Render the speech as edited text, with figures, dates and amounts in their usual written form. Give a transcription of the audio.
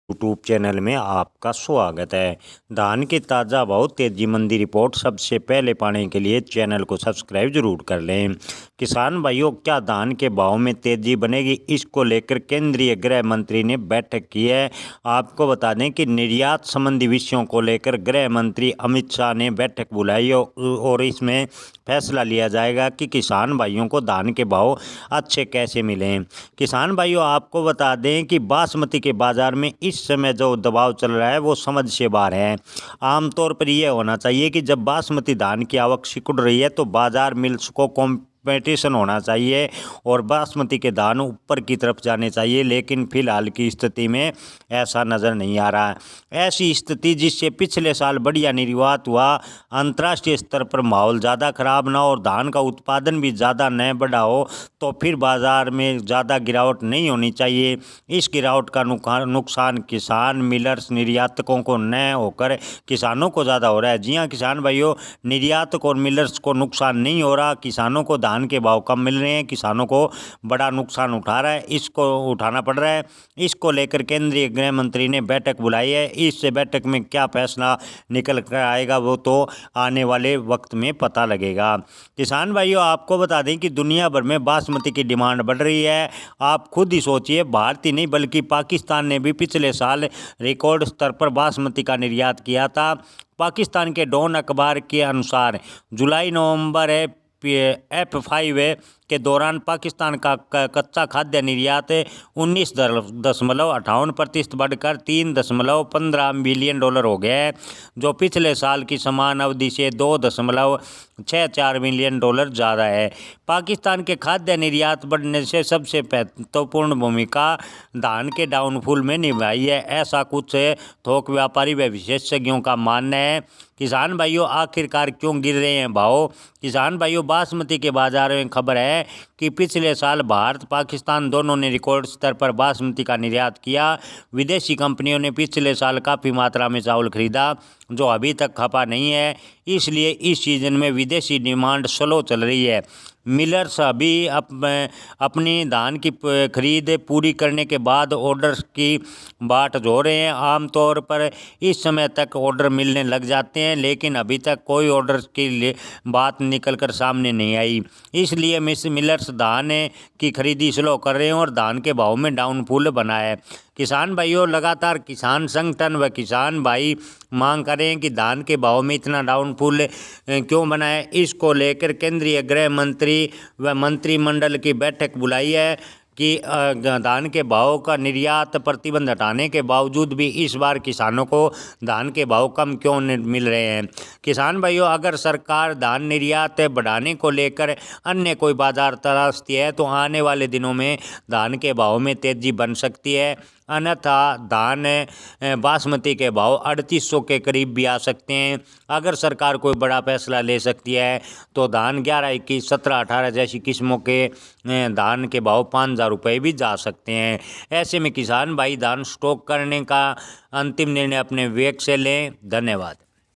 YouTube channel में आपका स्वागत है। धान के ताज़ा भाव तेजी मंदी रिपोर्ट सबसे पहले पाने के लिए चैनल को सब्सक्राइब जरूर कर लें। किसान भाइयों, क्या धान के भाव में तेजी बनेगी? इसको लेकर केंद्रीय गृह मंत्री ने बैठक की है। आपको बता दें कि निर्यात संबंधी विषयों को लेकर गृह मंत्री अमित शाह ने बैठक बुलाई और इसमें फैसला लिया जाएगा कि किसान भाइयों को धान के भाव अच्छे कैसे मिलें। किसान भाइयों, आपको बता दें कि बासमती के बाज़ार में इस समय जो दबाव चल रहा है वो समझ से बाहर है। आमतौर पर यह होना चाहिए कि जब बासमती धान की आवक सिकुड़ रही है तो बाजार मिल्स को कंपटीशन होना चाहिए और बासमती के धान ऊपर की तरफ जाने चाहिए, लेकिन फिलहाल की स्थिति में ऐसा नज़र नहीं आ रहा है। ऐसी स्थिति जिससे पिछले साल बढ़िया निर्यात हुआ, अंतर्राष्ट्रीय स्तर पर माहौल ज़्यादा खराब ना हो और धान का उत्पादन भी ज़्यादा न बढ़ा हो तो फिर बाज़ार में ज़्यादा गिरावट नहीं होनी चाहिए। इस गिरावट का नुकसान किसान, मिलर्स, निर्यातकों को न होकर किसानों को ज़्यादा हो रहा है। जी हाँ किसान भाइयों, निर्यातक और मिलर्स को नुकसान नहीं हो रहा, किसानों को धान के भाव कम मिल रहे हैं, किसानों को बड़ा नुकसान उठाना पड़ रहा है। इसको लेकर केंद्रीय गृह मंत्री ने बैठक बुलाई है। इस बैठक में क्या फैसला निकल कर आएगा वो तो आने वाले वक्त में पता लगेगा। किसान भाइयों, आपको बता दें कि दुनिया भर में बासमती की डिमांड बढ़ रही है। आप खुद ही सोचिए, भारत ही नहीं बल्कि पाकिस्तान ने भी पिछले साल रिकॉर्ड स्तर पर बासमती का निर्यात किया था। पाकिस्तान के डॉन अखबार के अनुसार जुलाई नवंबर F5 के दौरान पाकिस्तान का कच्चा खाद्य निर्यात 19.58% बढ़कर $3.15 बिलियन हो गया है, जो पिछले साल की समान अवधि से $2.64 बिलियन ज़्यादा है। पाकिस्तान के खाद्य निर्यात बढ़ने से सबसे महत्वपूर्ण भूमिका धान के डाउनफॉल में निभाई है, ऐसा कुछ थोक व्यापारी व विशेषज्ञों का मानना है। किसान भाइयों, आखिरकार क्यों गिर रहे हैं भाव? किसान भाइयों, बासमती के बाजार में खबर है कि पिछले साल भारत पाकिस्तान दोनों ने रिकॉर्ड स्तर पर बासमती का निर्यात किया। विदेशी कंपनियों ने पिछले साल काफ़ी मात्रा में चावल खरीदा जो अभी तक खपा नहीं है, इसलिए इस सीजन में विदेशी डिमांड स्लो चल रही है। मिलर्स अभी अपनी धान की खरीद पूरी करने के बाद ऑर्डर्स की बाट जोड़ रहे हैं। आमतौर पर इस समय तक ऑर्डर मिलने लग जाते हैं, लेकिन अभी तक कोई ऑर्डर की बात निकल कर सामने नहीं आई, इसलिए मिलर्स धान की खरीदी स्लो कर रहे हैं और धान के भाव में डाउनफॉल बना है। किसान भाइयों, लगातार किसान संगठन व किसान भाई मांग कर रहे हैं कि धान के भाव में इतना डाउनफॉल क्यों बना है। इसको लेकर केंद्रीय गृह मंत्री व मंत्रिमंडल की बैठक बुलाई है कि धान के भाव का निर्यात प्रतिबंध हटाने के बावजूद भी इस बार किसानों को धान के भाव कम क्यों मिल रहे हैं। किसान भाइयों, अगर सरकार धान निर्यात बढ़ाने को लेकर अन्य कोई बाजार तलाशती है तो आने वाले दिनों में धान के भाव में तेजी बन सकती है, अन्यथा धान बासमती के भाव 3800 के करीब भी आ सकते हैं। अगर सरकार कोई बड़ा फैसला ले सकती है तो धान 11, 21, 17, 18 जैसी किस्मों के धान के भाव 5000 रुपये भी जा सकते हैं। ऐसे में किसान भाई धान स्टॉक करने का अंतिम निर्णय अपने विवेक से लें। धन्यवाद।